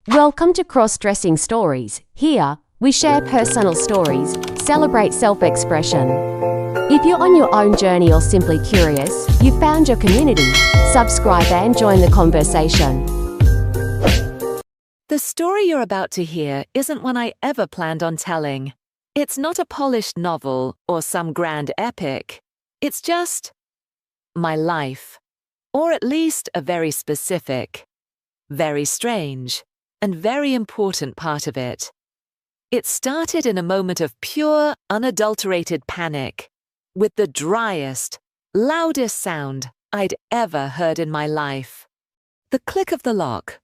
Welcome to Crossdressing Stories. Here, we share personal stories, celebrate self-expression. If you're on your own journey or simply curious, you've found your community. Subscribe and join the conversation. The story you're about to hear isn't one I ever planned on telling. It's not a polished novel or some grand epic. It's just my life. Or at least a very specific, very strange, and very important part of it. It started in a moment of pure, unadulterated panic, with the driest, loudest sound I'd ever heard in my life. The click of the lock.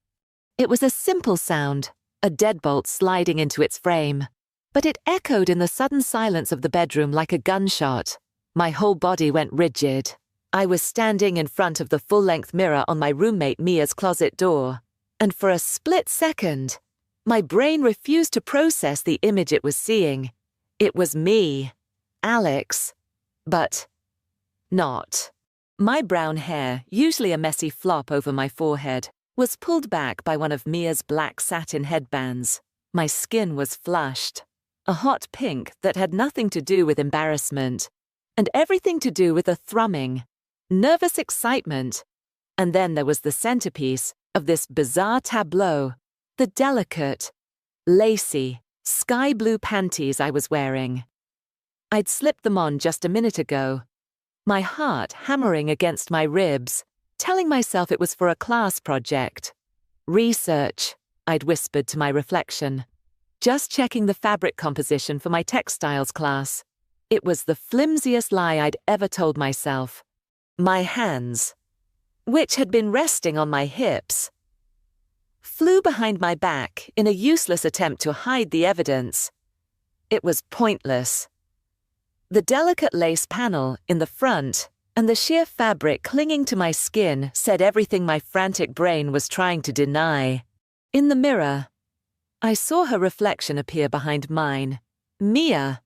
It was a simple sound, a deadbolt sliding into its frame, but it echoed in the sudden silence of the bedroom like a gunshot. My whole body went rigid. I was standing in front of the full-length mirror on my roommate Mia's closet door, and for a split second, my brain refused to process the image it was seeing. It was me, Alex, but not. My brown hair, usually a messy flop over my forehead, was pulled back by one of Mia's black satin headbands. My skin was flushed, a hot pink that had nothing to do with embarrassment, and everything to do with a thrumming, nervous excitement. And then there was the centerpiece of this bizarre tableau, the delicate, lacy, sky blue panties I was wearing. I'd slipped them on just a minute ago, my heart hammering against my ribs, telling myself it was for a class project. Research, I'd whispered to my reflection. Just checking the fabric composition for my textiles class. It was the flimsiest lie I'd ever told myself. My hands, which had been resting on my hips, flew behind my back in a useless attempt to hide the evidence. It was pointless. The delicate lace panel in the front and the sheer fabric clinging to my skin said everything my frantic brain was trying to deny. In the mirror, I saw her reflection appear behind mine. Mia.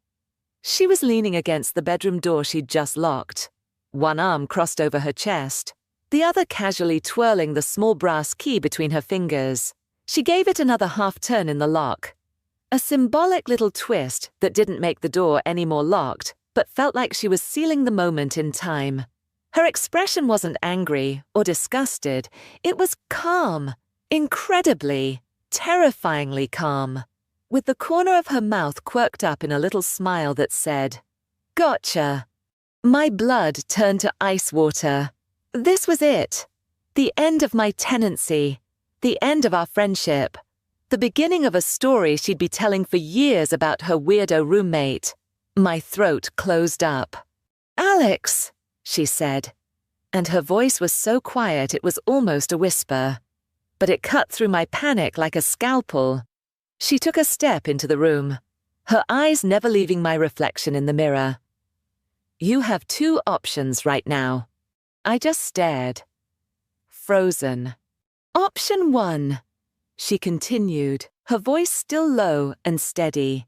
She was leaning against the bedroom door she'd just locked, one arm crossed over her chest, the other casually twirling the small brass key between her fingers. She gave it another half-turn in the lock. A symbolic little twist that didn't make the door any more locked, but felt like she was sealing the moment in time. Her expression wasn't angry or disgusted. It was calm, incredibly, terrifyingly calm, with the corner of her mouth quirked up in a little smile that said, "Gotcha." My blood turned to ice water. This was it. The end of my tenancy. The end of our friendship. The beginning of a story she'd be telling for years about her weirdo roommate. My throat closed up. "Alex," she said, and her voice was so quiet it was almost a whisper, but it cut through my panic like a scalpel. She took a step into the room, her eyes never leaving my reflection in the mirror. "You have two options right now." I just stared, frozen. "Option 1, she continued, her voice still low and steady,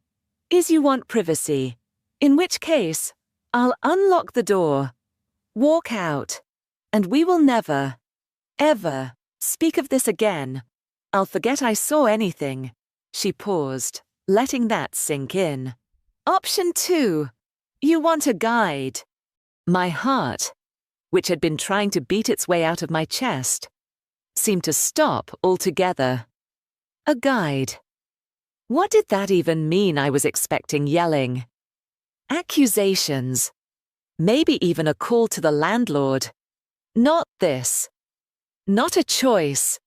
"is you want privacy, in which case, I'll unlock the door, walk out, and we will never, ever speak of this again. I'll forget I saw anything." She paused, letting that sink in. "Option 2, you want a guide." My heart, which had been trying to beat its way out of my chest, seemed to stop altogether. A guide. What did that even mean? I was expecting yelling. Accusations. Maybe even a call to the landlord. Not this. Not a choice.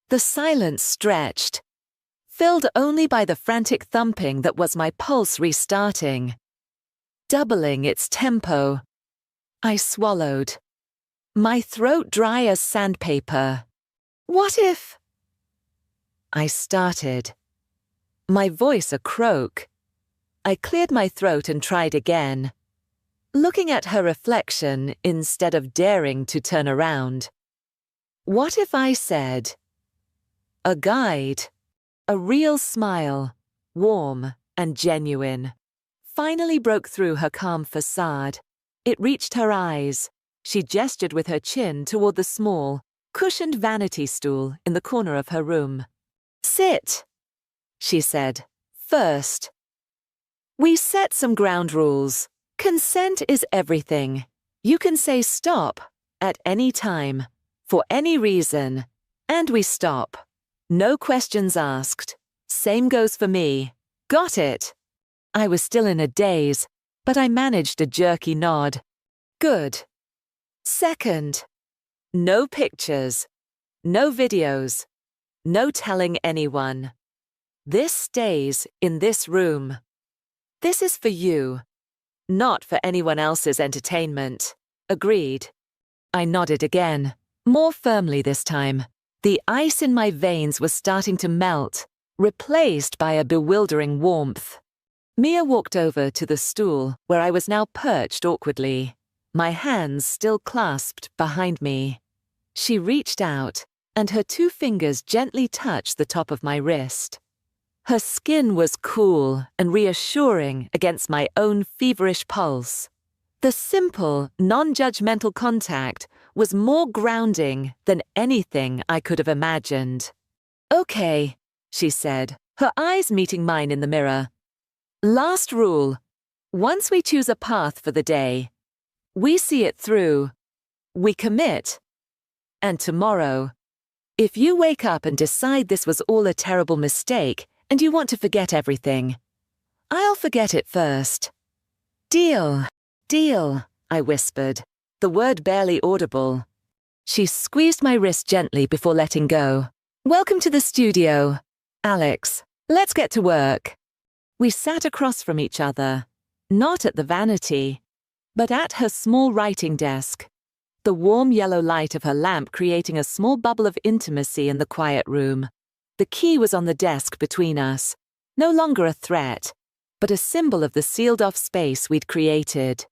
The silence stretched, filled only by the frantic thumping that was my pulse restarting, doubling its tempo. I swallowed, my throat dry as sandpaper. "What if—" I started, my voice a croak. I cleared my throat and tried again, looking at her reflection instead of daring to turn around. What if I said, "A guide"? A real smile, warm and genuine, finally broke through her calm facade. It reached her eyes. She gestured with her chin toward the small, cushioned vanity stool in the corner of her room. Sit, she said, first. We set some ground rules. Consent is everything. You can say stop at any time, for any reason, and we stop. No questions asked. Same goes for me. Got it? I was still in a daze, but I managed a jerky nod. Good. Second, no pictures, no videos, no telling anyone. This stays in this room. This is for you, not for anyone else's entertainment. Agreed. I nodded again, more firmly this time. The ice in my veins was starting to melt, replaced by a bewildering warmth. Mia walked over to the stool where I was now perched awkwardly, my hands still clasped behind me. She reached out, and her 2 fingers gently touched the top of my wrist. Her skin was cool and reassuring against my own feverish pulse. The simple, non-judgmental contact was more grounding than anything I could have imagined. Okay, she said, her eyes meeting mine in the mirror. Last rule. Once we choose a path for the day, we see it through. We commit. And tomorrow, if you wake up and decide this was all a terrible mistake and you want to forget everything, I'll forget it first. Deal, deal, I whispered, the word barely audible. She squeezed my wrist gently before letting go. Welcome to the studio. Alex, let's get to work. We sat across from each other, not at the vanity, but at her small writing desk, the warm yellow light of her lamp creating a small bubble of intimacy in the quiet room. The key was on the desk between us, no longer a threat, but a symbol of the sealed-off space we'd created.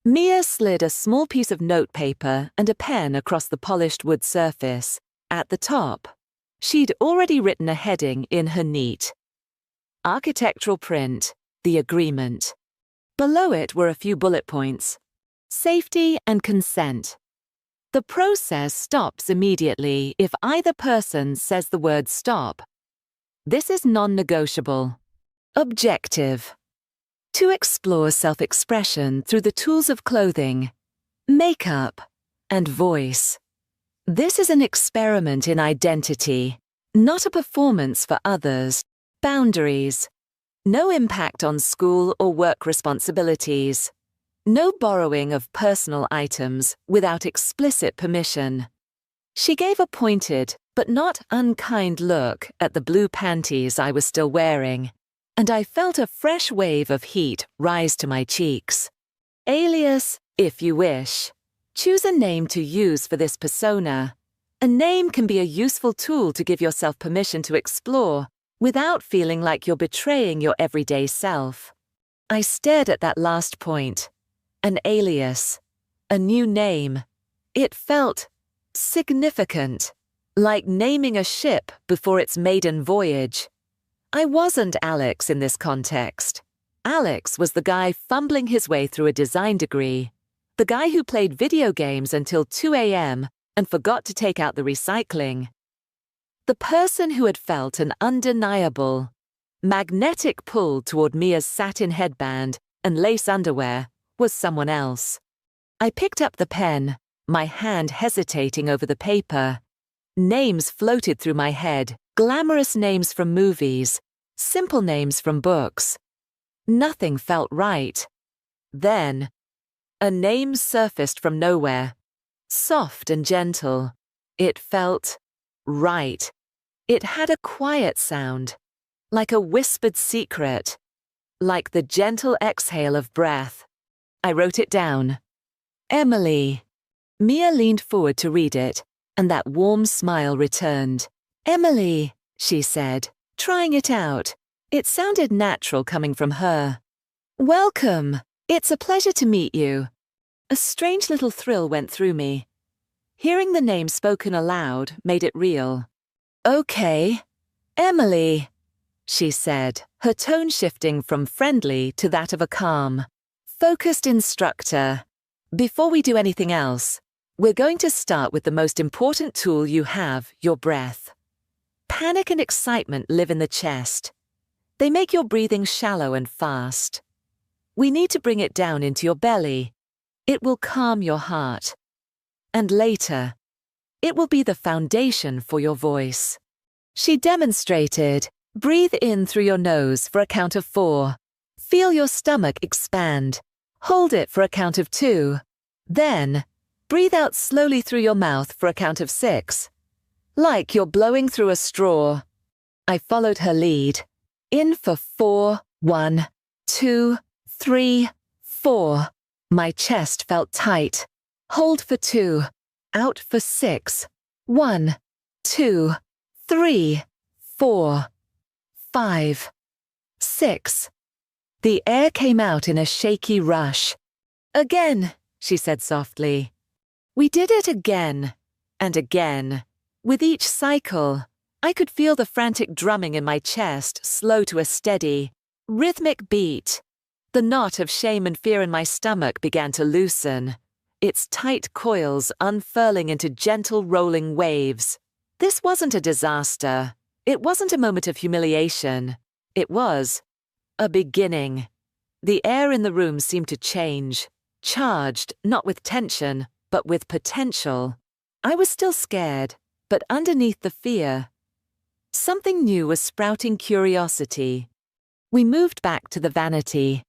Mia slid a small piece of notepaper and a pen across the polished wood surface. At the top, she'd already written a heading in her neat architectural print, the agreement. Below it were a few bullet points. Safety and consent. The process stops immediately if either person says the word stop. This is non-negotiable. Objective. To explore self-expression through the tools of clothing, makeup, and voice. This is an experiment in identity, not a performance for others. Boundaries. No impact on school or work responsibilities. No borrowing of personal items without explicit permission. She gave a pointed but not unkind look at the blue panties I was still wearing, and I felt a fresh wave of heat rise to my cheeks. Alias, if you wish. Choose a name to use for this persona. A name can be a useful tool to give yourself permission to explore, without feeling like you're betraying your everyday self. I stared at that last point. An alias. A new name. It felt significant, like naming a ship before its maiden voyage. I wasn't Alex in this context. Alex was the guy fumbling his way through a design degree, the guy who played video games until 2 a.m. and forgot to take out the recycling. The person who had felt an undeniable, magnetic pull toward Mia's satin headband and lace underwear was someone else. I picked up the pen, my hand hesitating over the paper. Names floated through my head, glamorous names from movies, simple names from books. Nothing felt right. Then, a name surfaced from nowhere, soft and gentle. It felt right. It had a quiet sound, like a whispered secret, like the gentle exhale of breath. I wrote it down. Emily. Mia leaned forward to read it, and that warm smile returned. Emily, she said, trying it out. It sounded natural coming from her. Welcome. It's a pleasure to meet you. A strange little thrill went through me. Hearing the name spoken aloud made it real. Okay. Emily, she said, her tone shifting from friendly to that of a calm, focused instructor. Before we do anything else, we're going to start with the most important tool you have, your breath. Panic and excitement live in the chest. They make your breathing shallow and fast. We need to bring it down into your belly. It will calm your heart. And later, it will be the foundation for your voice. She demonstrated. Breathe in through your nose for a count of 4. Feel your stomach expand. Hold it for a count of 2. Then, breathe out slowly through your mouth for a count of 6. Like you're blowing through a straw. I followed her lead. In for 4, 1, 2, 3, 4. My chest felt tight. Hold for 2. Out for 6. 1, 2, 3, 4, 5, 6. The air came out in a shaky rush. Again, she said softly. We did it again and again. With each cycle, I could feel the frantic drumming in my chest slow to a steady, rhythmic beat. The knot of shame and fear in my stomach began to loosen, its tight coils unfurling into gentle rolling waves. This wasn't a disaster. It wasn't a moment of humiliation. It was a beginning. The air in the room seemed to change, charged not with tension, but with potential. I was still scared, but underneath the fear, something new was sprouting curiosity. We moved back to the vanity.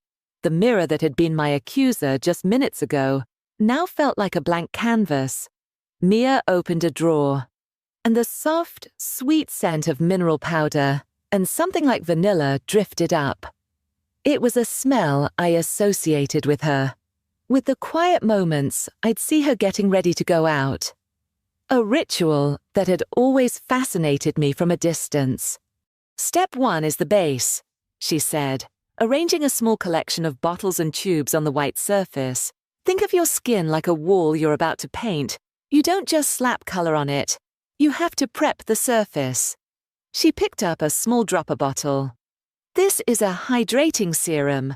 The mirror that had been my accuser just minutes ago now felt like a blank canvas. Mia opened a drawer, and the soft, sweet scent of mineral powder and something like vanilla drifted up. It was a smell I associated with her. With the quiet moments, I'd see her getting ready to go out. A ritual that had always fascinated me from a distance. Step 1 is the base, she said, arranging a small collection of bottles and tubes on the white surface. Think of your skin like a wall you're about to paint. You don't just slap color on it. You have to prep the surface. She picked up a small dropper bottle. This is a hydrating serum.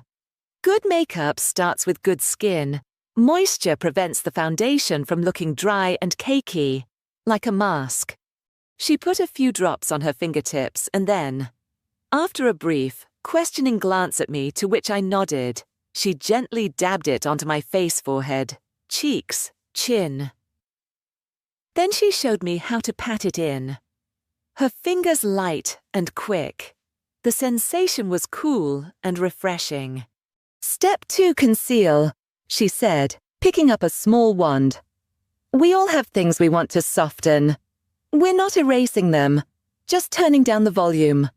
Good makeup starts with good skin. Moisture prevents the foundation from looking dry and cakey, like a mask. She put a few drops on her fingertips and then, after a brief, questioning glance at me to which I nodded, she gently dabbed it onto my face, forehead, cheeks, chin. Then she showed me how to pat it in. Her fingers light and quick. The sensation was cool and refreshing. Step 2, conceal, she said, picking up a small wand. We all have things we want to soften. We're not erasing them, just turning down the volume.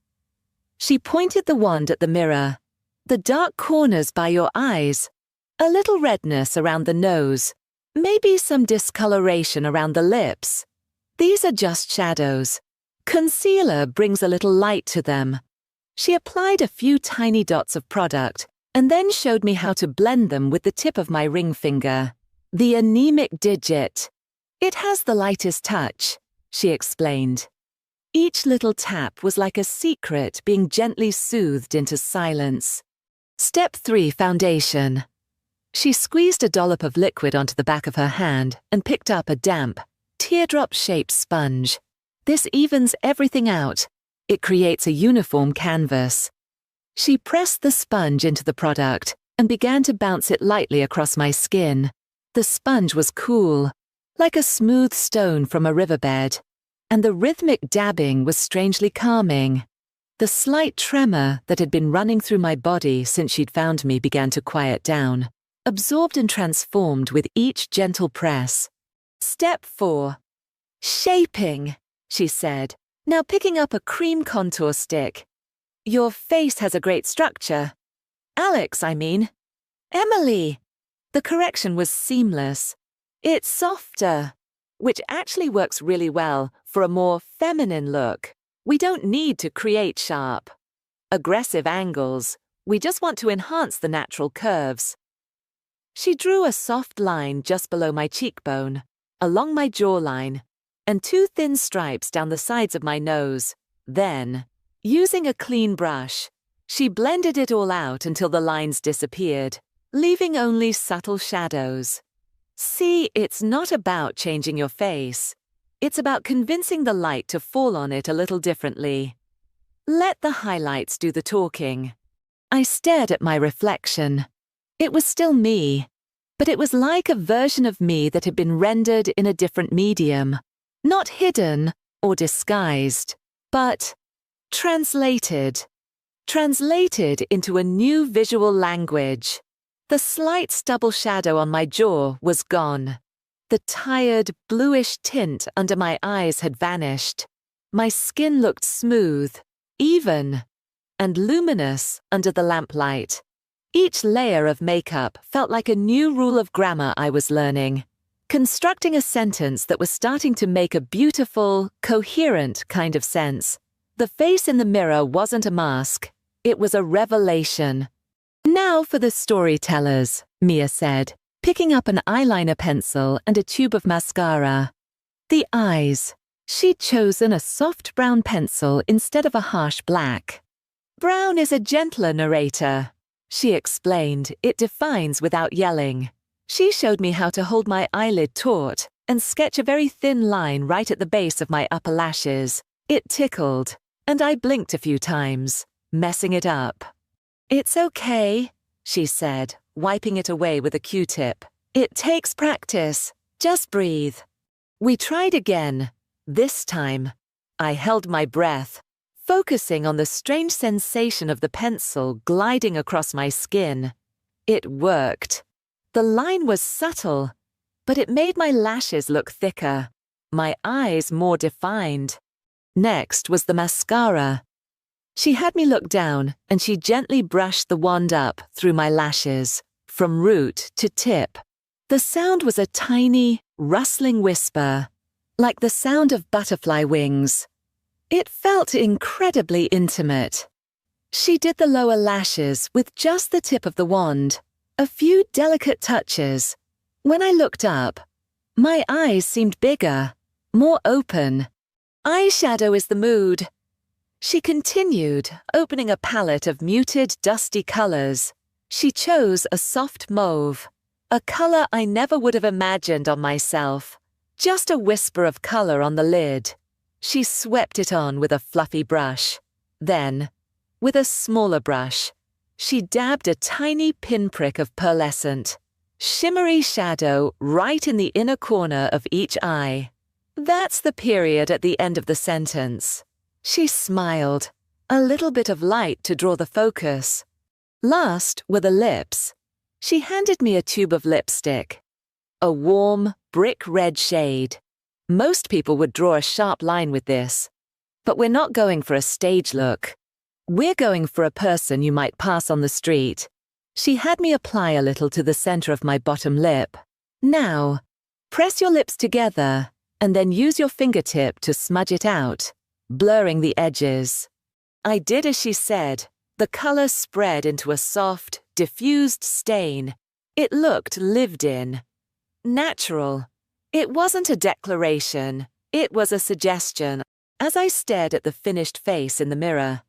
She pointed the wand at the mirror. The dark corners by your eyes, a little redness around the nose, maybe some discoloration around the lips. These are just shadows. Concealer brings a little light to them. She applied a few tiny dots of product and then showed me how to blend them with the tip of my ring finger. The anemic digit. It has the lightest touch, she explained. Each little tap was like a secret being gently soothed into silence. Step 3, foundation. She squeezed a dollop of liquid onto the back of her hand and picked up a damp, teardrop-shaped sponge. This evens everything out. It creates a uniform canvas. She pressed the sponge into the product and began to bounce it lightly across my skin. The sponge was cool, like a smooth stone from a riverbed, and the rhythmic dabbing was strangely calming. The slight tremor that had been running through my body since she'd found me began to quiet down, absorbed and transformed with each gentle press. Step 4. Shaping, she said, now picking up a cream contour stick. Your face has a great structure. Alex, I mean. Emily. The correction was seamless. It's softer, which actually works really well for a more feminine look. We don't need to create sharp, aggressive angles. We just want to enhance the natural curves. She drew a soft line just below my cheekbone, along my jawline, and 2 thin stripes down the sides of my nose. Then, using a clean brush, she blended it all out until the lines disappeared, leaving only subtle shadows. See, it's not about changing your face. It's about convincing the light to fall on it a little differently. Let the highlights do the talking. I stared at my reflection. It was still me, but it was like a version of me that had been rendered in a different medium. Not hidden or disguised, but translated. Translated into a new visual language. The slight stubble shadow on my jaw was gone. The tired, bluish tint under my eyes had vanished. My skin looked smooth, even, and luminous under the lamplight. Each layer of makeup felt like a new rule of grammar I was learning, constructing a sentence that was starting to make a beautiful, coherent kind of sense. The face in the mirror wasn't a mask, it was a revelation. Now for the storytellers, Mia said, picking up an eyeliner pencil and a tube of mascara. The eyes. She'd chosen a soft brown pencil instead of a harsh black. Brown is a gentler narrator, she explained. It defines without yelling. She showed me how to hold my eyelid taut and sketch a very thin line right at the base of my upper lashes. It tickled, and I blinked a few times, messing it up. It's okay, she said, wiping it away with a Q-tip. It takes practice. Just breathe. We tried again. This time, I held my breath, focusing on the strange sensation of the pencil gliding across my skin. It worked. The line was subtle, but it made my lashes look thicker, my eyes more defined. Next was the mascara. She had me look down, and she gently brushed the wand up through my lashes, from root to tip. The sound was a tiny, rustling whisper, like the sound of butterfly wings. It felt incredibly intimate. She did the lower lashes with just the tip of the wand, a few delicate touches. When I looked up, my eyes seemed bigger, more open. Eyeshadow is the mood. She continued, opening a palette of muted, dusty colors. She chose a soft mauve, a color I never would have imagined on myself. Just a whisper of color on the lid. She swept it on with a fluffy brush. Then, with a smaller brush, she dabbed a tiny pinprick of pearlescent, shimmery shadow right in the inner corner of each eye. That's the period at the end of the sentence. She smiled, a little bit of light to draw the focus. Last were the lips. She handed me a tube of lipstick. A warm, brick red shade. Most people would draw a sharp line with this. But we're not going for a stage look. We're going for a person you might pass on the street. She had me apply a little to the center of my bottom lip. Now, press your lips together, and then use your fingertip to smudge it out, blurring the edges. I did as she said. The color spread into a soft, diffused stain. It looked lived in. Natural. It wasn't a declaration. It was a suggestion. As I stared at the finished face in the mirror,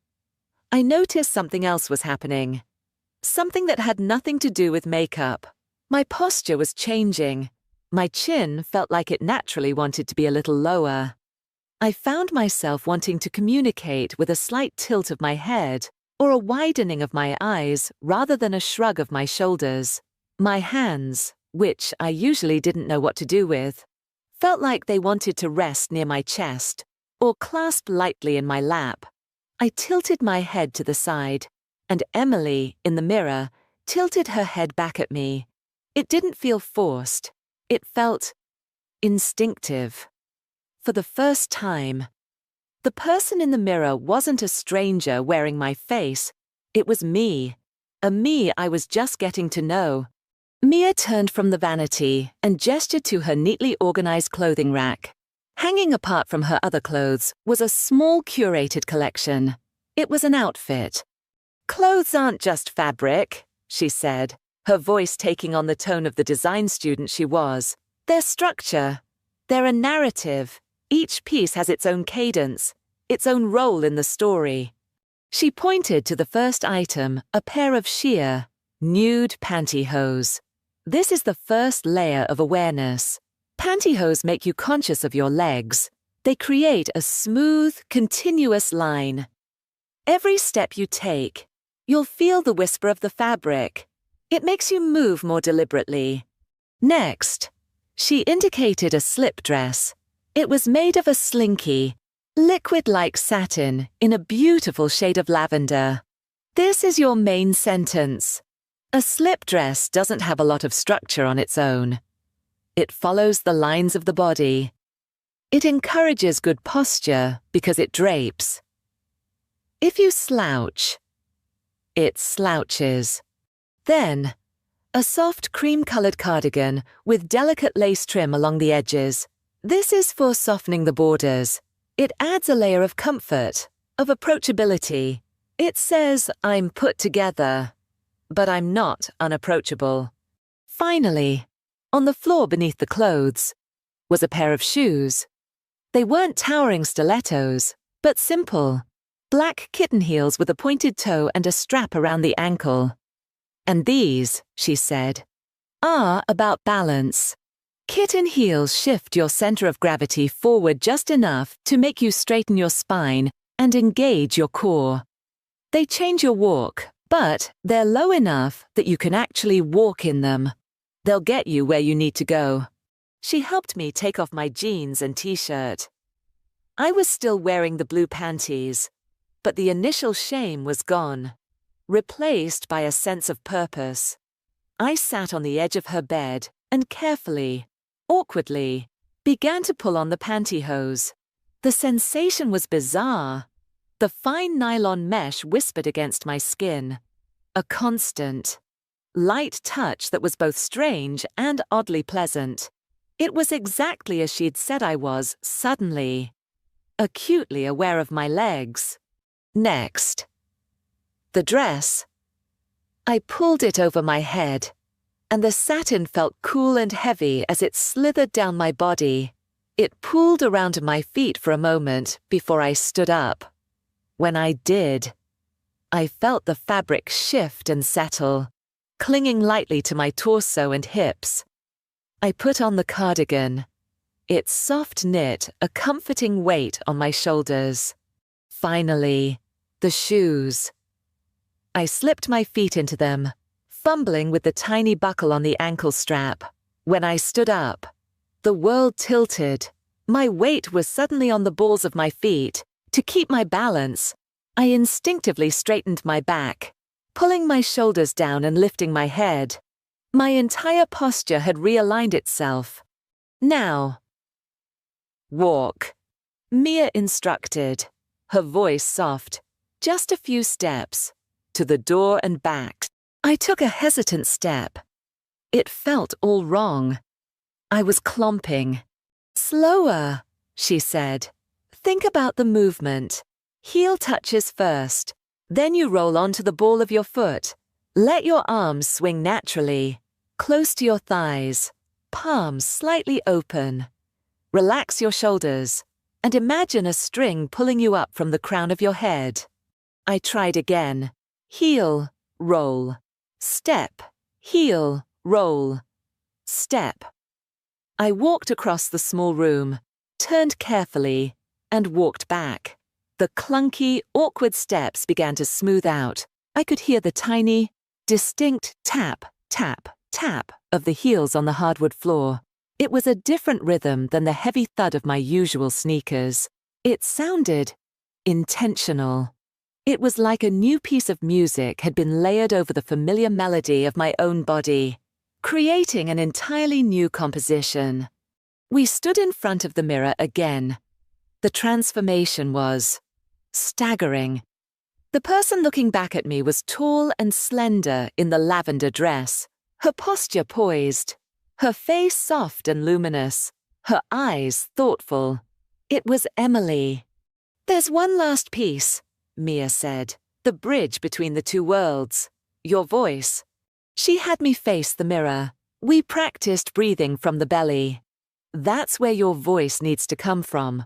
I noticed something else was happening. Something that had nothing to do with makeup. My posture was changing. My chin felt like it naturally wanted to be a little lower. I found myself wanting to communicate with a slight tilt of my head or a widening of my eyes rather than a shrug of my shoulders. My hands, which I usually didn't know what to do with, felt like they wanted to rest near my chest or clasp lightly in my lap. I tilted my head to the side, and Emily, in the mirror, tilted her head back at me. It didn't feel forced. It felt instinctive. For the first time, the person in the mirror wasn't a stranger wearing my face. It was me, a me I was just getting to know. Mia turned from the vanity and gestured to her neatly organized clothing rack. Hanging apart from her other clothes was a small curated collection. It was an outfit. Clothes aren't just fabric, she said, her voice taking on the tone of the design student she was. They're structure. They're a narrative. Each piece has its own cadence, its own role in the story. She pointed to the first item, a pair of sheer, nude pantyhose. This is the first layer of awareness. Pantyhose make you conscious of your legs. They create a smooth, continuous line. Every step you take, you'll feel the whisper of the fabric. It makes you move more deliberately. Next, she indicated a slip dress. It was made of a slinky, liquid-like satin in a beautiful shade of lavender. This is your main sentence. A slip dress doesn't have a lot of structure on its own. It follows the lines of the body. It encourages good posture because it drapes. If you slouch, it slouches. Then, a soft cream-colored cardigan with delicate lace trim along the edges. This is for softening the borders. It adds a layer of comfort, of approachability. It says I'm put together, but I'm not unapproachable. Finally, on the floor beneath the clothes, was a pair of shoes. They weren't towering stilettos, but simple. Black kitten heels with a pointed toe and a strap around the ankle. And these, she said, are about balance. Kitten heels shift your center of gravity forward just enough to make you straighten your spine and engage your core. They change your walk, but they're low enough that you can actually walk in them. They'll get you where you need to go. She helped me take off my jeans and t-shirt. I was still wearing the blue panties, but the initial shame was gone, replaced by a sense of purpose. I sat on the edge of her bed and carefully, awkwardly, began to pull on the pantyhose. The sensation was bizarre. The fine nylon mesh whispered against my skin. A constant, light touch that was both strange and oddly pleasant. It was exactly as she'd said I was, suddenly, acutely aware of my legs. Next, the dress. I pulled it over my head, and the satin felt cool and heavy as it slithered down my body. It pulled around my feet for a moment before I stood up. When I did, I felt the fabric shift and settle, clinging lightly to my torso and hips. I put on the cardigan, its soft knit a comforting weight on my shoulders. Finally, the shoes. I slipped my feet into them, fumbling with the tiny buckle on the ankle strap. When I stood up, the world tilted. My weight was suddenly on the balls of my feet. To keep my balance, I instinctively straightened my back, pulling my shoulders down and lifting my head. My entire posture had realigned itself. Now, walk, Mia instructed, her voice soft. Just a few steps, to the door and back. I took a hesitant step. It felt all wrong. I was clomping. Slower, she said. Think about the movement. Heel touches first. Then you roll onto the ball of your foot. Let your arms swing naturally, close to your thighs, palms slightly open. Relax your shoulders, and imagine a string pulling you up from the crown of your head. I tried again. Heel, roll. Step, heel, roll. Step. I walked across the small room, turned carefully, and walked back. The clunky, awkward steps began to smooth out. I could hear the tiny, distinct tap, tap, tap of the heels on the hardwood floor. It was a different rhythm than the heavy thud of my usual sneakers. It sounded intentional. It was like a new piece of music had been layered over the familiar melody of my own body, creating an entirely new composition. We stood in front of the mirror again. The transformation was staggering. The person looking back at me was tall and slender in the lavender dress, her posture poised, her face soft and luminous, her eyes thoughtful. It was Emily. "There's one last piece," Mia said, "the bridge between the two worlds. Your voice." She had me face the mirror. We practiced breathing from the belly. That's where your voice needs to come from.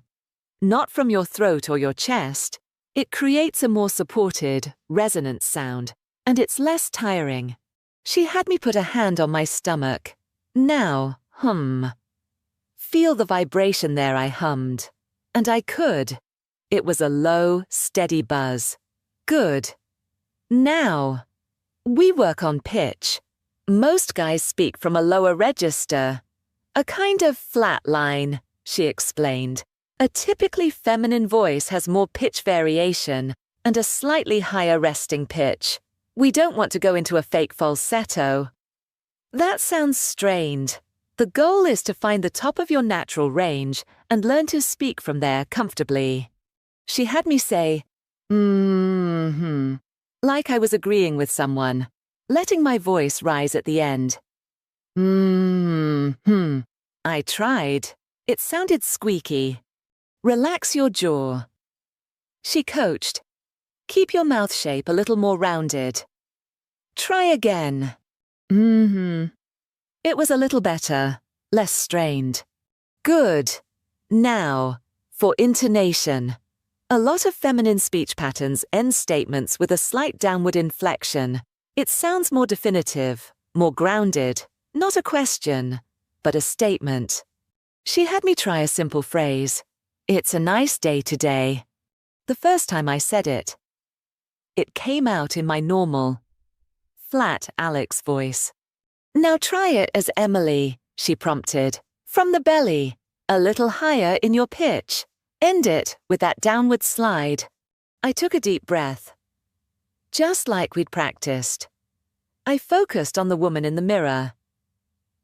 Not from your throat or your chest. It creates a more supported, resonant sound, and it's less tiring. She had me put a hand on my stomach. Now, hum. Feel the vibration there, I hummed. And I could. It was a low, steady buzz. Good. Now. We work on pitch. Most guys speak from a lower register. A kind of flat line, she explained. A typically feminine voice has more pitch variation and a slightly higher resting pitch. We don't want to go into a fake falsetto. That sounds strained. The goal is to find the top of your natural range and learn to speak from there comfortably. She had me say, like I was agreeing with someone, letting my voice rise at the end. I tried. It sounded squeaky. Relax your jaw. She coached. Keep your mouth shape a little more rounded. Try again. It was a little better, less strained. Good. Now, for intonation. A lot of feminine speech patterns end statements with a slight downward inflection. It sounds more definitive, more grounded, not a question, but a statement. She had me try a simple phrase. It's a nice day today. The first time I said it. It came out in my normal, flat Alex voice. Now try it as Emily, she prompted. From the belly, a little higher in your pitch. End it with that downward slide. I took a deep breath. Just like we'd practiced. I focused on the woman in the mirror.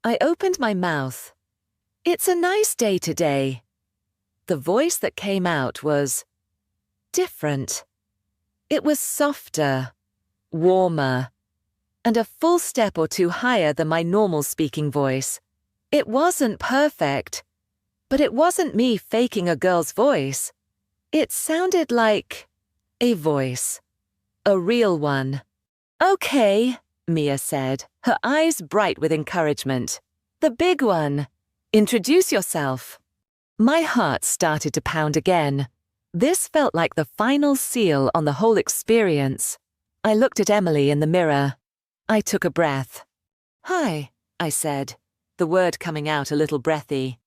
I opened my mouth. It's a nice day today. The voice that came out was different. It was softer, warmer, and a full step or two higher than my normal speaking voice. It wasn't perfect, but it wasn't me faking a girl's voice. It sounded like a voice, a real one. Okay, Mia said, her eyes bright with encouragement. The big one. Introduce yourself. My heart started to pound again. This felt like the final seal on the whole experience. I looked at Emily in the mirror. I took a breath. Hi, I said, the word coming out a little breathy.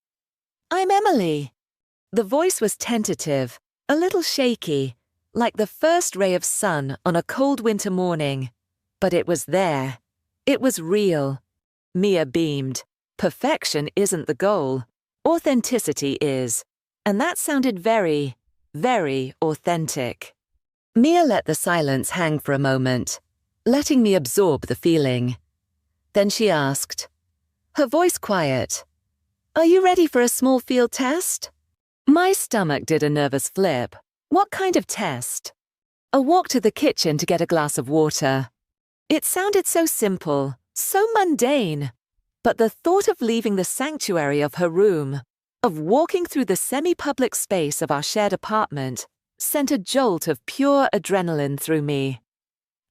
I'm Emily. The voice was tentative, a little shaky, like the first ray of sun on a cold winter morning. But it was there. It was real. Mia beamed. Perfection isn't the goal. Authenticity is. And that sounded very, very authentic. Mia let the silence hang for a moment, letting me absorb the feeling. Then she asked, her voice quiet, Are you ready for a small field test? My stomach did a nervous flip. What kind of test? A walk to the kitchen to get a glass of water. It sounded so simple, so mundane. But the thought of leaving the sanctuary of her room, of walking through the semi-public space of our shared apartment, sent a jolt of pure adrenaline through me.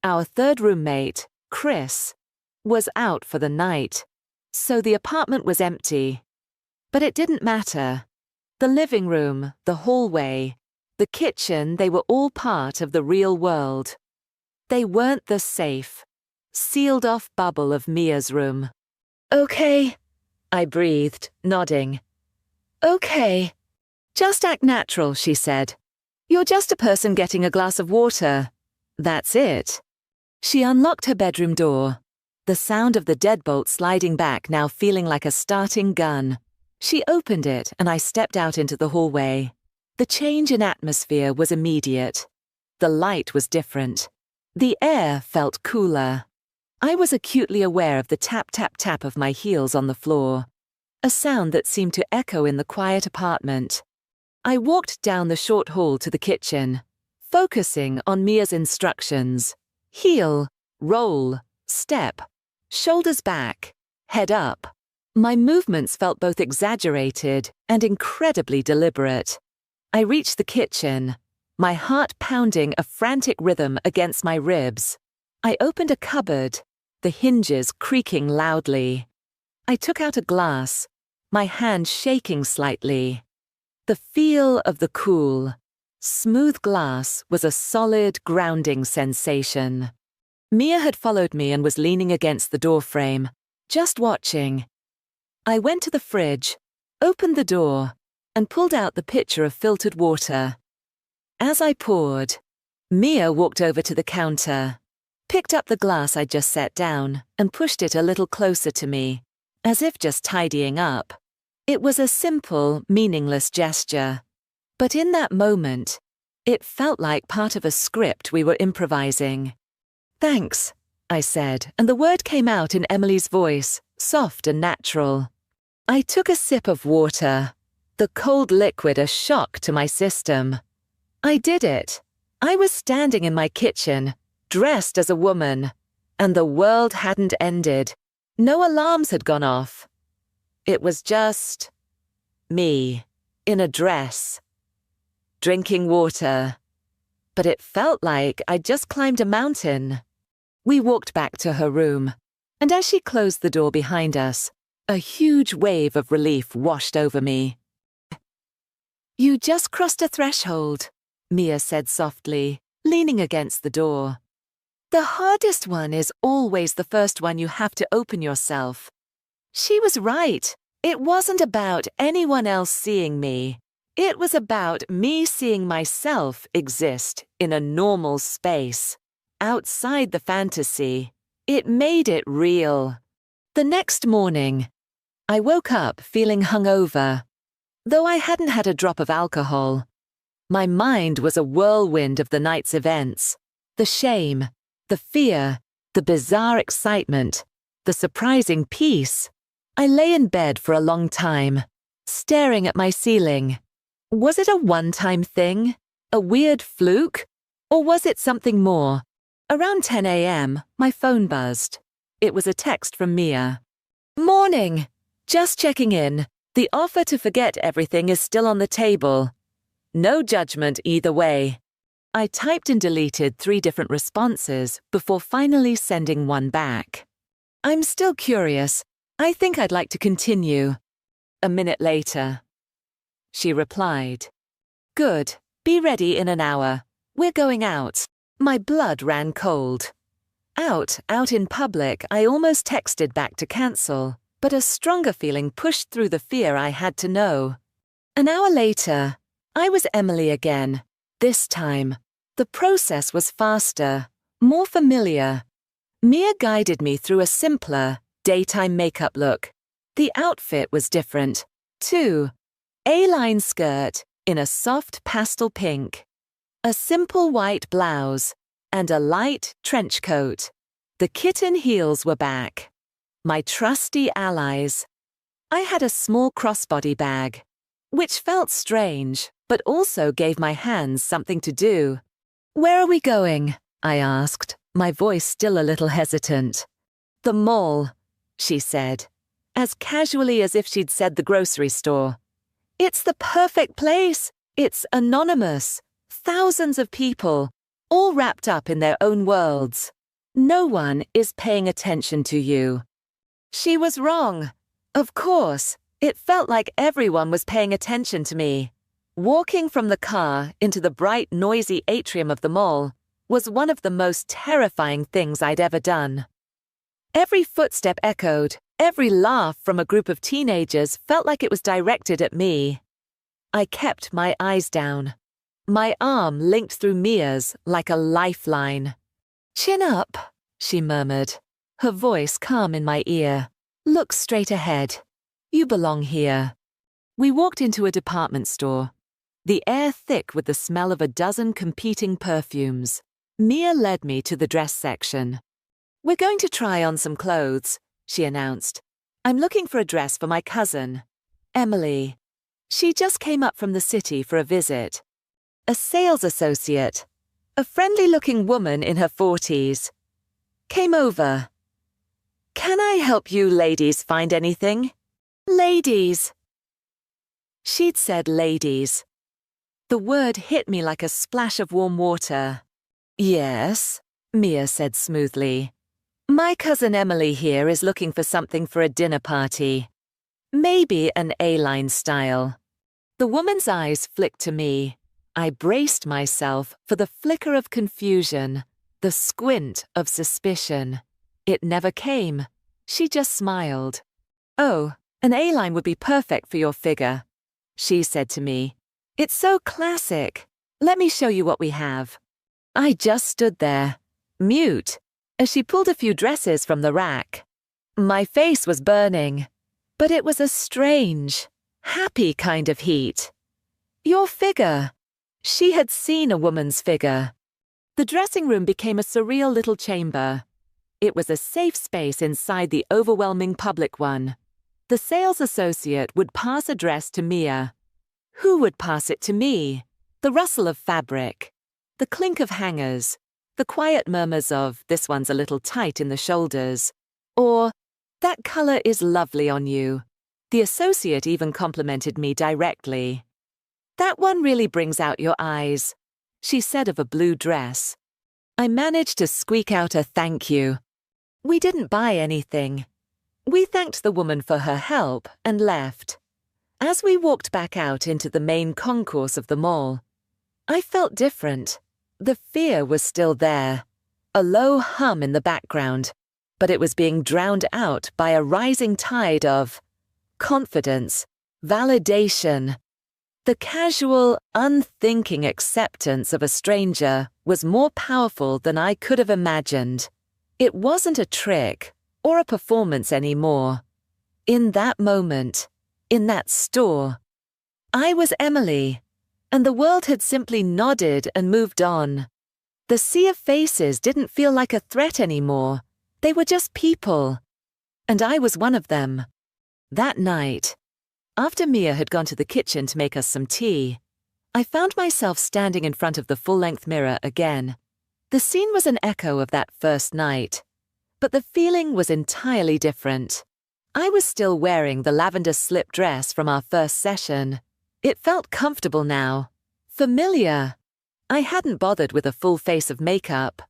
Our third roommate, Chris, was out for the night, so the apartment was empty. But it didn't matter. The living room, the hallway, the kitchen, they were all part of the real world. They weren't the safe, sealed-off bubble of Mia's room. Okay, I breathed, nodding. Okay. Just act natural, she said. You're just a person getting a glass of water. That's it. She unlocked her bedroom door, the sound of the deadbolt sliding back now feeling like a starting gun. She opened it and I stepped out into the hallway. The change in atmosphere was immediate. The light was different. The air felt cooler. I was acutely aware of the tap-tap-tap of my heels on the floor, a sound that seemed to echo in the quiet apartment. I walked down the short hall to the kitchen, focusing on Mia's instructions. Heel, roll, step, shoulders back, head up. My movements felt both exaggerated and incredibly deliberate. I reached the kitchen, my heart pounding a frantic rhythm against my ribs. I opened a cupboard, the hinges creaking loudly. I took out a glass, my hand shaking slightly. The feel of the cool, smooth glass was a solid, grounding sensation. Mia had followed me and was leaning against the doorframe, just watching. I went to the fridge, opened the door, and pulled out the pitcher of filtered water. As I poured, Mia walked over to the counter, picked up the glass I'd just set down, and pushed it a little closer to me, as if just tidying up. It was a simple, meaningless gesture. But in that moment, it felt like part of a script we were improvising. "Thanks," I said, and the word came out in Emily's voice, soft and natural. I took a sip of water, the cold liquid a shock to my system. I did it. I was standing in my kitchen, dressed as a woman, and the world hadn't ended. No alarms had gone off. It was just me, in a dress, drinking water. But it felt like I'd just climbed a mountain. We walked back to her room, and as she closed the door behind us, a huge wave of relief washed over me. "You just crossed a threshold," Mia said softly, leaning against the door. "The hardest one is always the first one you have to open yourself." She was right. It wasn't about anyone else seeing me. It was about me seeing myself exist in a normal space, outside the fantasy. It made it real. The next morning, I woke up feeling hungover. Though I hadn't had a drop of alcohol, my mind was a whirlwind of the night's events. The shame, the fear, the bizarre excitement, the surprising peace. I lay in bed for a long time, staring at my ceiling. Was it a one-time thing? A weird fluke? Or was it something more? Around 10 a.m., my phone buzzed. It was a text from Mia. "Morning! Just checking in. The offer to forget everything is still on the table. No judgment either way." I typed and deleted 3 different responses before finally sending one back. "I'm still curious. I think I'd like to continue." A minute later, she replied, "Good. Be ready in an hour. We're going out." My blood ran cold. Out in public, I almost texted back to cancel, but a stronger feeling pushed through the fear I had to know. An hour later, I was Emily again. This time, the process was faster, more familiar. Mia guided me through a simpler, daytime makeup look. The outfit was different, too. A-line skirt in a soft pastel pink, a simple white blouse, and a light trench coat. The kitten heels were back. My trusty allies. I had a small crossbody bag, which felt strange, but also gave my hands something to do. "Where are we going?" I asked, my voice still a little hesitant. "The mall," she said, as casually as if she'd said the grocery store. "It's the perfect place. It's anonymous. Thousands of people, all wrapped up in their own worlds. No one is paying attention to you." She was wrong. Of course, it felt like everyone was paying attention to me. Walking from the car into the bright, noisy atrium of the mall was one of the most terrifying things I'd ever done. Every footstep echoed, every laugh from a group of teenagers felt like it was directed at me. I kept my eyes down. My arm linked through Mia's like a lifeline. "Chin up," she murmured, her voice calm in my ear. "Look straight ahead. You belong here." We walked into a department store, the air thick with the smell of a dozen competing perfumes. Mia led me to the dress section. "We're going to try on some clothes," she announced. "I'm looking for a dress for my cousin, Emily. She just came up from the city for a visit. A sales associate, a friendly-looking woman in her 40s. Came over. Can I help you ladies find anything?" Ladies. She'd said ladies. The word hit me like a splash of warm water. "Yes," Mia said smoothly. "My cousin Emily here is looking for something for a dinner party. Maybe an A-line style." The woman's eyes flicked to me. I braced myself for the flicker of confusion, the squint of suspicion. It never came. She just smiled. "Oh, An A-line would be perfect for your figure, she said to me. It's so classic. Let me show you what we have. I just stood there, mute, as she pulled a few dresses from the rack. My face was burning, but it was a strange, happy kind of heat. Your figure. She had seen a woman's figure. The dressing room became a surreal little chamber. It was a safe space inside the overwhelming public one. The sales associate would pass a dress to Mia. Who would pass it to me? The rustle of fabric, the clink of hangers, the quiet murmurs of, this one's a little tight in the shoulders, or, that color is lovely on you. The associate even complimented me directly. That one really brings out your eyes, she said of a blue dress. I managed to squeak out a thank you. We didn't buy anything. We thanked the woman for her help and left. As we walked back out into the main concourse of the mall, I felt different. The fear was still there, a low hum in the background, but it was being drowned out by a rising tide of confidence, validation. The casual, unthinking acceptance of a stranger was more powerful than I could have imagined. It wasn't a trick or a performance anymore. In that moment, in that store, I was Emily, and the world had simply nodded and moved on. The sea of faces didn't feel like a threat anymore. They were just people, and I was one of them. That night, after Mia had gone to the kitchen to make us some tea, I found myself standing in front of the full-length mirror again. The scene was an echo of that first night, but the feeling was entirely different. I was still wearing the lavender slip dress from our first session. It felt comfortable now, familiar. I hadn't bothered with a full face of makeup,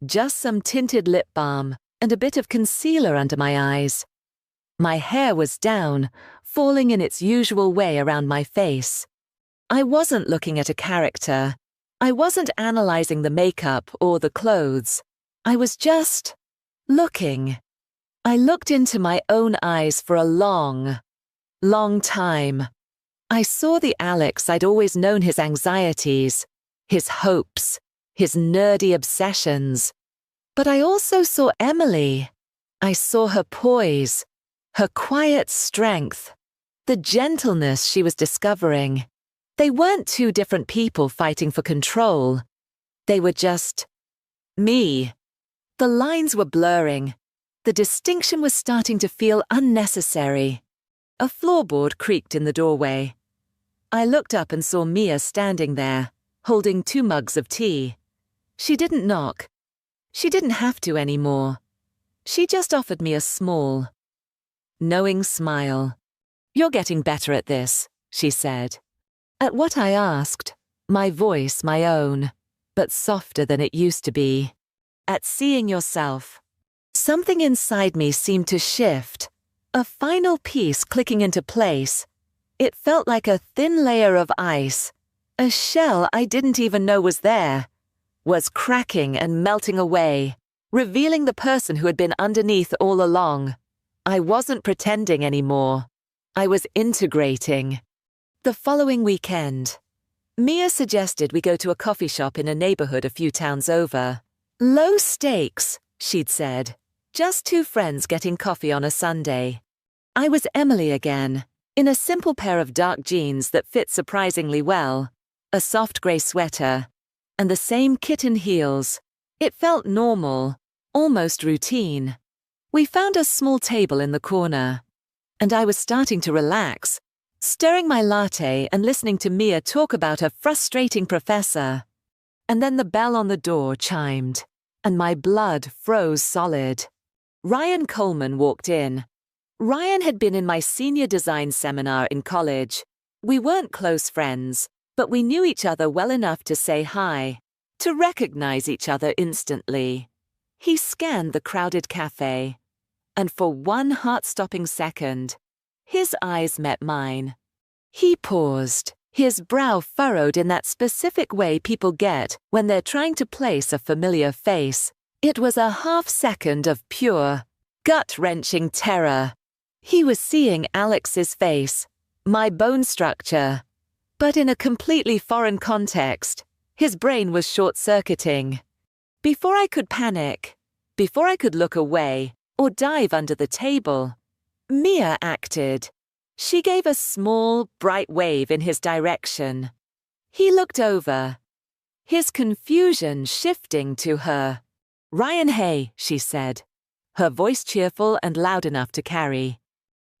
just some tinted lip balm and a bit of concealer under my eyes. My hair was down, falling in its usual way around my face. I wasn't looking at a character. I wasn't analyzing the makeup or the clothes. I was just looking. I looked into my own eyes for a long, long time. I saw the Alex I'd always known, his anxieties, his hopes, his nerdy obsessions. But I also saw Emily. I saw her poise, her quiet strength, the gentleness she was discovering. They weren't two different people fighting for control. They were just me. The lines were blurring. The distinction was starting to feel unnecessary. A floorboard creaked in the doorway. I looked up and saw Mia standing there, holding 2 mugs of tea. She didn't knock. She didn't have to anymore. She just offered me a small, knowing smile. You're getting better at this, she said. At what I asked, my voice my own, but softer than it used to be. At seeing yourself. Something inside me seemed to shift, a final piece clicking into place. It felt like a thin layer of ice, a shell I didn't even know was there, was cracking and melting away, revealing the person who had been underneath all along. I wasn't pretending anymore. I was integrating. The following weekend, Mia suggested we go to a coffee shop in a neighborhood a few towns over. Low stakes, she'd said. Just 2 friends getting coffee on a Sunday. I was Emily again, in a simple pair of dark jeans that fit surprisingly well, a soft grey sweater, and the same kitten heels. It felt normal, almost routine. We found a small table in the corner, and I was starting to relax, stirring my latte and listening to Mia talk about a frustrating professor. And then the bell on the door chimed, and my blood froze solid. Ryan Coleman walked in. Ryan had been in my senior design seminar in college. We weren't close friends, but we knew each other well enough to say hi, to recognize each other instantly. He scanned the crowded cafe, and for one heart-stopping second, his eyes met mine. He paused, his brow furrowed in that specific way people get when they're trying to place a familiar face. It was a half second of pure, gut-wrenching terror. He was seeing Alex's face, my bone structure, but in a completely foreign context. His brain was short-circuiting. Before I could panic, before I could look away or dive under the table, Mia acted. She gave a small, bright wave in his direction. He looked over, his confusion shifting to her. "Ryan Hay," she said, her voice cheerful and loud enough to carry.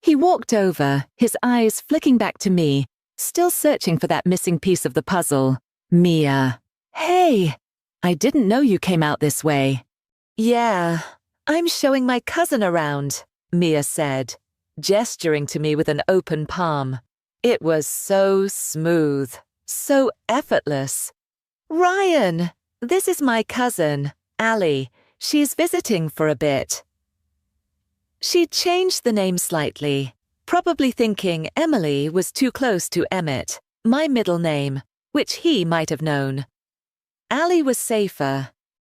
He walked over, his eyes flicking back to me, still searching for that missing piece of the puzzle. "Mia." "Hey, I didn't know you came out this way." "Yeah, I'm showing my cousin around," Mia said, gesturing to me with an open palm. It was so smooth, so effortless. "Ryan, this is my cousin, Ali. She's visiting for a bit." She changed the name slightly, probably thinking Emily was too close to Emmett, my middle name, which he might have known. Ali was safer.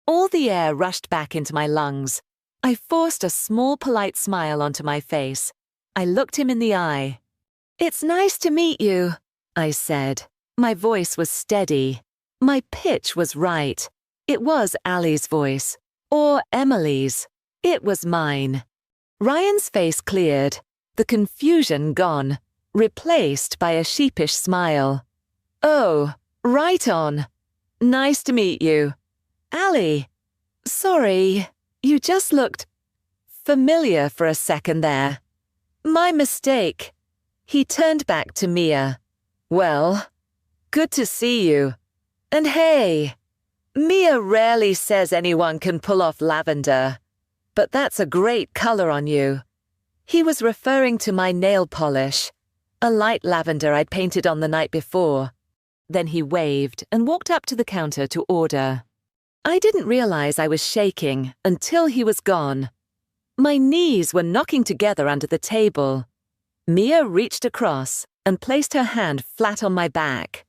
All the air rushed back into my lungs. I forced a small, polite smile onto my face. I looked him in the eye. "It's nice to meet you," I said. My voice was steady. My pitch was right. It was Ali's voice. Or Emily's. It was mine. Ryan's face cleared, the confusion gone, replaced by a sheepish smile. "Oh, right on. Nice to meet you. Ali, sorry, you just looked familiar for a second there. My mistake." He turned back to Mia. "Well, good to see you. And hey, Mia rarely says anyone can pull off lavender, but that's a great color on you." He was referring to my nail polish, a light lavender I'd painted on the night before. Then he waved and walked up to the counter to order. I didn't realize I was shaking until he was gone. My knees were knocking together under the table. Mia reached across and placed her hand flat on my back.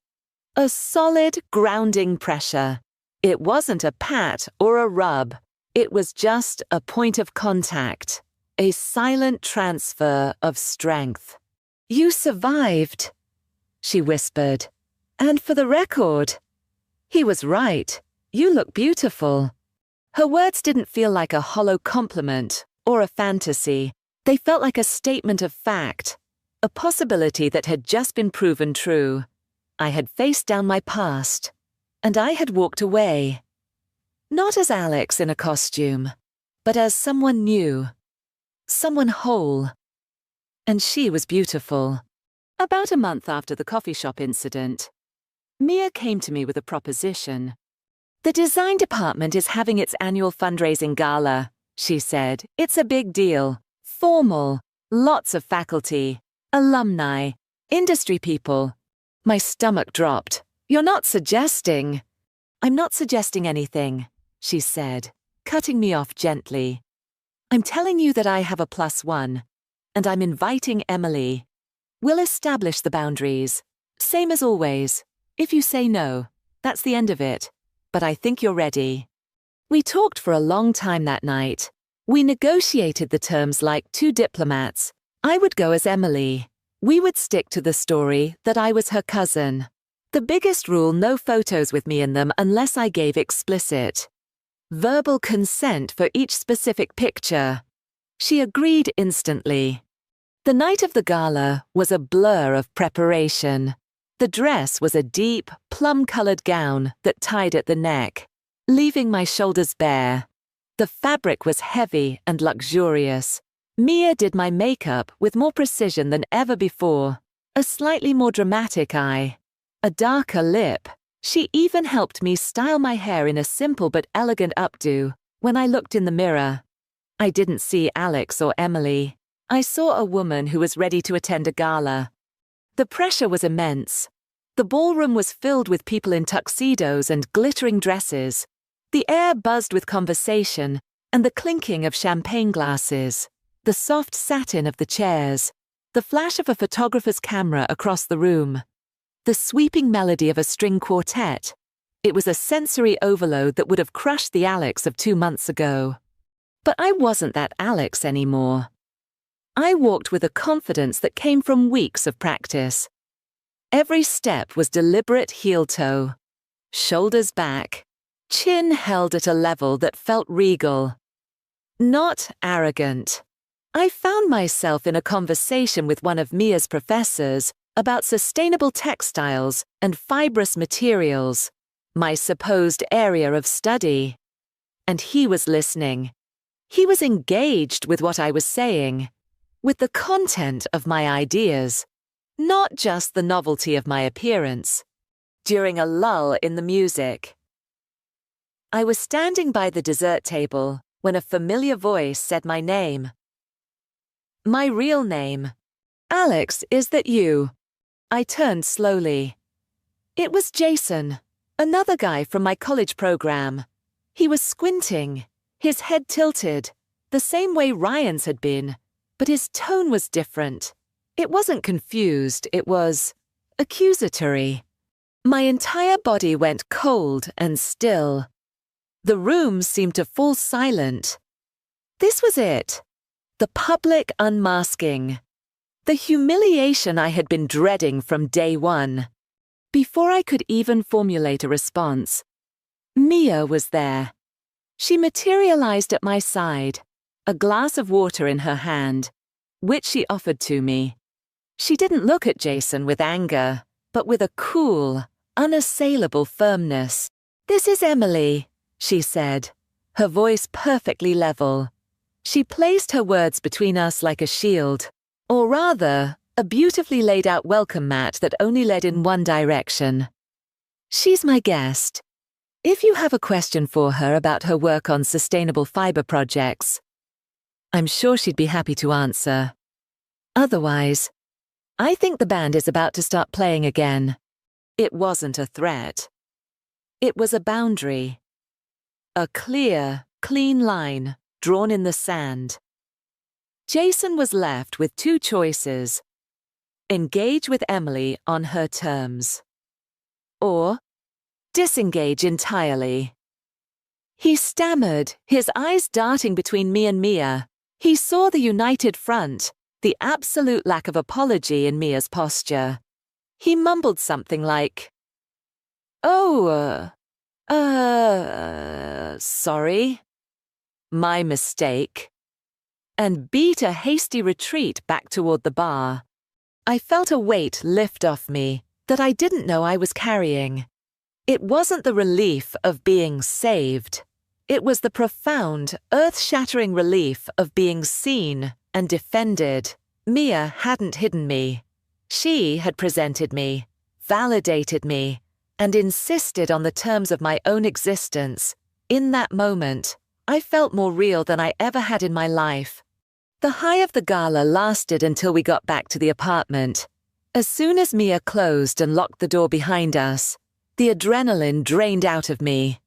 A solid, grounding pressure. It wasn't a pat or a rub. It was just a point of contact. A silent transfer of strength. "You survived," she whispered. "And for the record," he was right. "You look beautiful." Her words didn't feel like a hollow compliment or a fantasy. They felt like a statement of fact, a possibility that had just been proven true. I had faced down my past, and I had walked away. Not as Alex in a costume, but as someone new, someone whole. And she was beautiful. About a month after the coffee shop incident, Mia came to me with a proposition. "The design department is having its annual fundraising gala," she said. "It's a big deal. Formal. Lots of faculty, alumni, industry people." My stomach dropped. "You're not suggesting—" "I'm not suggesting anything," she said, cutting me off gently. "I'm telling you that I have a +1, and I'm inviting Emily. We'll establish the boundaries. Same as always. If you say no, that's the end of it. But I think you're ready." We talked for a long time that night. We negotiated the terms like two diplomats. I would go as Emily. We would stick to the story that I was her cousin. The biggest rule: no photos with me in them unless I gave explicit verbal consent for each specific picture. She agreed instantly. The night of the gala was a blur of preparation. The dress was a deep, plum-colored gown that tied at the neck, leaving my shoulders bare. The fabric was heavy and luxurious. Mia did my makeup with more precision than ever before. A slightly more dramatic eye, a darker lip. She even helped me style my hair in a simple but elegant updo. When I looked in the mirror, I didn't see Alex or Emily. I saw a woman who was ready to attend a gala. The pressure was immense. The ballroom was filled with people in tuxedos and glittering dresses. The air buzzed with conversation and the clinking of champagne glasses, the soft satin of the chairs, the flash of a photographer's camera across the room, the sweeping melody of a string quartet. It was a sensory overload that would have crushed the Alex of 2 months ago. But I wasn't that Alex anymore. I walked with a confidence that came from weeks of practice. Every step was deliberate heel-toe, shoulders back, chin held at a level that felt regal. Not arrogant. I found myself in a conversation with one of Mia's professors about sustainable textiles and fibrous materials, my supposed area of study. And he was listening. He was engaged with what I was saying, with the content of my ideas, not just the novelty of my appearance. During a lull in the music, I was standing by the dessert table when a familiar voice said my name. My real name. Alex, is that you? I turned slowly. It was Jason, another guy from my college program. He was squinting, his head tilted, the same way Ryan's had been, but his tone was different. It wasn't confused, it was accusatory. My entire body went cold and still. The room seemed to fall silent. This was it. The public unmasking. The humiliation I had been dreading from day one. Before I could even formulate a response, Mia was there. She materialized at my side, a glass of water in her hand, which she offered to me. She didn't look at Jason with anger, but with a cool, unassailable firmness. "This is Emily," she said, her voice perfectly level. She placed her words between us like a shield, or rather, a beautifully laid out welcome mat that only led in one direction. "She's my guest. If you have a question for her about her work on sustainable fiber projects, I'm sure she'd be happy to answer. Otherwise, I think the band is about to start playing again." It wasn't a threat. It was a boundary. A clear, clean line drawn in the sand. Jason was left with two choices: engage with Emily on her terms, or disengage entirely. He stammered, his eyes darting between me and Mia. He saw the united front, the absolute lack of apology in Mia's posture. He mumbled something like, sorry. My mistake." And beat a hasty retreat back toward the bar. I felt a weight lift off me that I didn't know I was carrying. It wasn't the relief of being saved. It was the profound, earth-shattering relief of being seen and defended. Mia hadn't hidden me. She had presented me, validated me, and insisted on the terms of my own existence. In that moment, I felt more real than I ever had in my life. The high of the gala lasted until we got back to the apartment. As soon as Mia closed and locked the door behind us, the adrenaline drained out of me,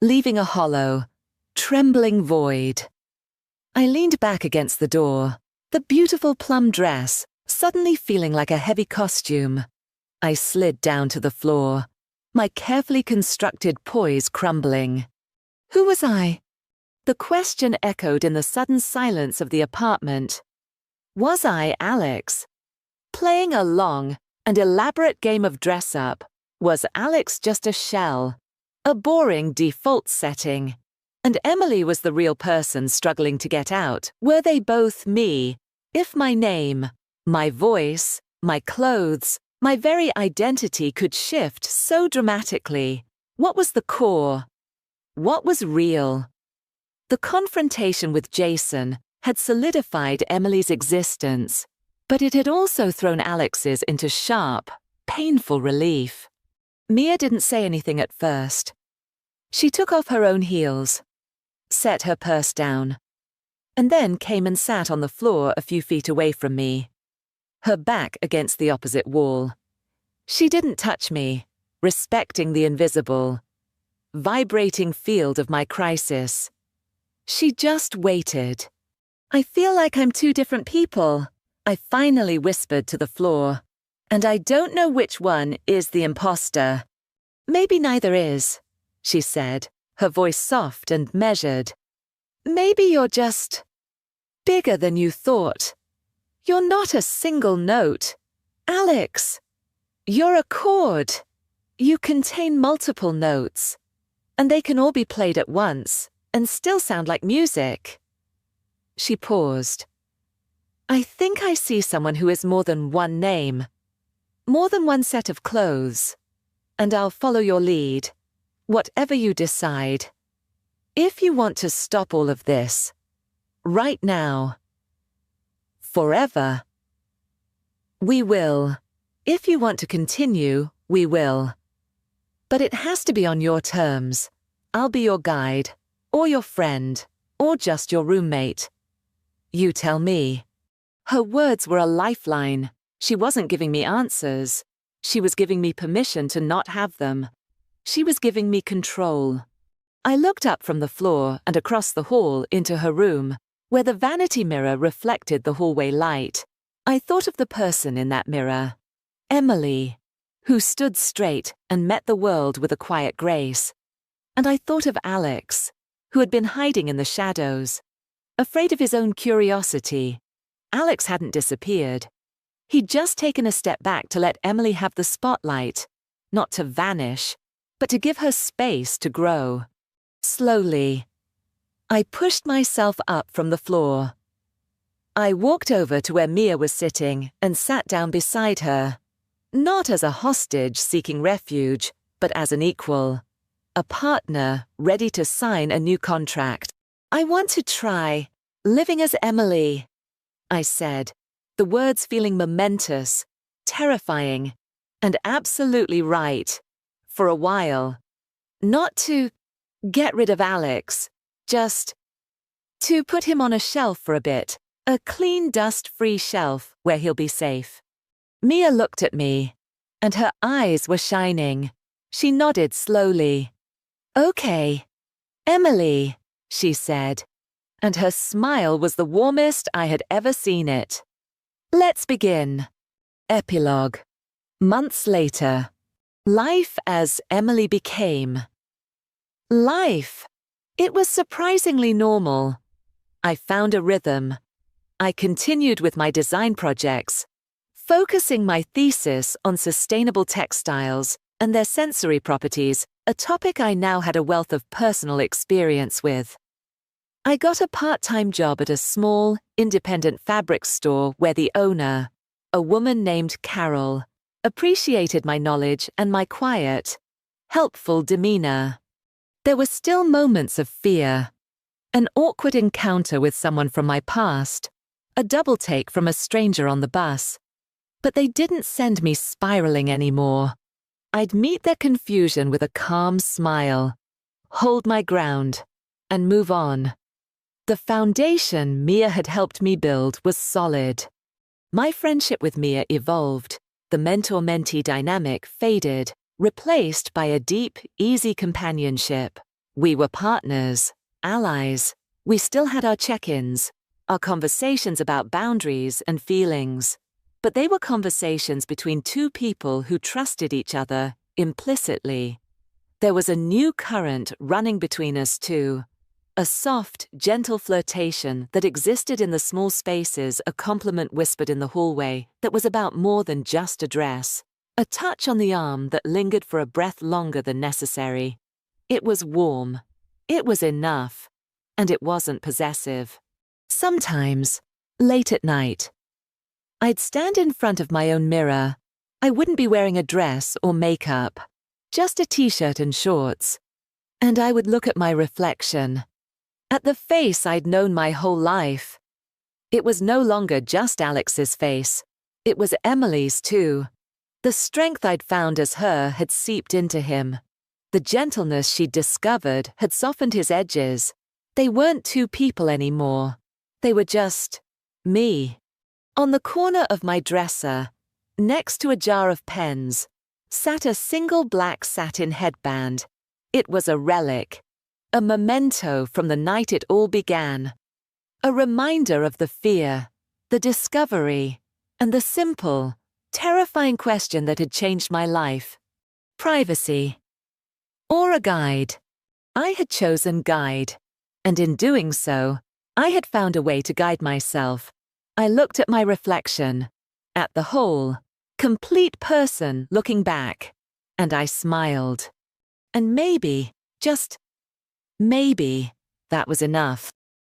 leaving a hollow, trembling void. I leaned back against the door, the beautiful plum dress suddenly feeling like a heavy costume. I slid down to the floor, my carefully constructed poise crumbling. Who was I? The question echoed in the sudden silence of the apartment. Was I Alex? Playing a long and elaborate game of dress-up, was Alex just a shell, a boring default setting? And Emily was the real person struggling to get out. Were they both me? If my name, my voice, my clothes, my very identity could shift so dramatically, what was the core? What was real? The confrontation with Jason had solidified Emily's existence, but it had also thrown Alex's into sharp, painful relief. Mia didn't say anything at first. She took off her own heels, set her purse down, and then came and sat on the floor a few feet away from me, her back against the opposite wall. She didn't touch me, respecting the invisible, vibrating field of my crisis. She just waited. "I feel like I'm two different people," I finally whispered to the floor. "And I don't know which one is the imposter." "Maybe neither is," she said, her voice soft and measured. "Maybe you're just bigger than you thought." You're not a single note. Alex, you're a chord. You contain multiple notes, and they can all be played at once and still sound like music. She paused. I think I see someone who is more than one name, more than one set of clothes, and I'll follow your lead, whatever you decide. If you want to stop all of this, right now, forever, we will. If you want to continue, we will. But it has to be on your terms. I'll be your guide, or your friend, or just your roommate. You tell me. Her words were a lifeline. She wasn't giving me answers. She was giving me permission to not have them. She was giving me control. I looked up from the floor and across the hall into her room, where the vanity mirror reflected the hallway light. I thought of the person in that mirror, Emily, who stood straight and met the world with a quiet grace. And I thought of Alex, who had been hiding in the shadows, afraid of his own curiosity. Alex hadn't disappeared. He'd just taken a step back to let Emily have the spotlight, not to vanish, but to give her space to grow. Slowly, I pushed myself up from the floor. I walked over to where Mia was sitting and sat down beside her, not as a hostage seeking refuge, but as an equal, a partner ready to sign a new contract. I want to try living as Emily, I said, the words feeling momentous, terrifying, and absolutely right, for a while. Not to get rid of Alex, just to put him on a shelf for a bit, a clean, dust-free shelf where he'll be safe. Mia looked at me, and her eyes were shining. She nodded slowly. Okay, Emily, she said, and her smile was the warmest I had ever seen it. Let's begin. Epilogue. Months later. Life as Emily became. Life. It was surprisingly normal. I found a rhythm. I continued with my design projects, focusing my thesis on sustainable textiles and their sensory properties, a topic I now had a wealth of personal experience with. I got a part-time job at a small, independent fabric store where the owner, a woman named Carol, appreciated my knowledge and my quiet, helpful demeanor. There were still moments of fear, an awkward encounter with someone from my past, a double take from a stranger on the bus. But they didn't send me spiraling anymore. I'd meet their confusion with a calm smile, hold my ground, and move on. The foundation Mia had helped me build was solid. My friendship with Mia evolved. The mentor-mentee dynamic faded, replaced by a deep, easy companionship. We were partners, allies. We still had our check-ins, our conversations about boundaries and feelings. But they were conversations between two people who trusted each other implicitly. There was a new current running between us two, a soft, gentle flirtation that existed in the small spaces, a compliment whispered in the hallway that was about more than just a dress, a touch on the arm that lingered for a breath longer than necessary. It was warm. It was enough. And it wasn't possessive. Sometimes, late at night, I'd stand in front of my own mirror. I wouldn't be wearing a dress or makeup, just a t-shirt and shorts. And I would look at my reflection, at the face I'd known my whole life. It was no longer just Alex's face. It was Emily's too. The strength I'd found as her had seeped into him. The gentleness she'd discovered had softened his edges. They weren't two people anymore. They were just me. On the corner of my dresser, next to a jar of pens, sat a single black satin headband. It was a relic, a memento from the night it all began. A reminder of the fear, the discovery, and the simple, terrifying question that had changed my life. Privacy. Or a guide. I had chosen guide, and in doing so, I had found a way to guide myself, I looked at my reflection, at the whole, complete person looking back, and I smiled. And maybe, just maybe, that was enough.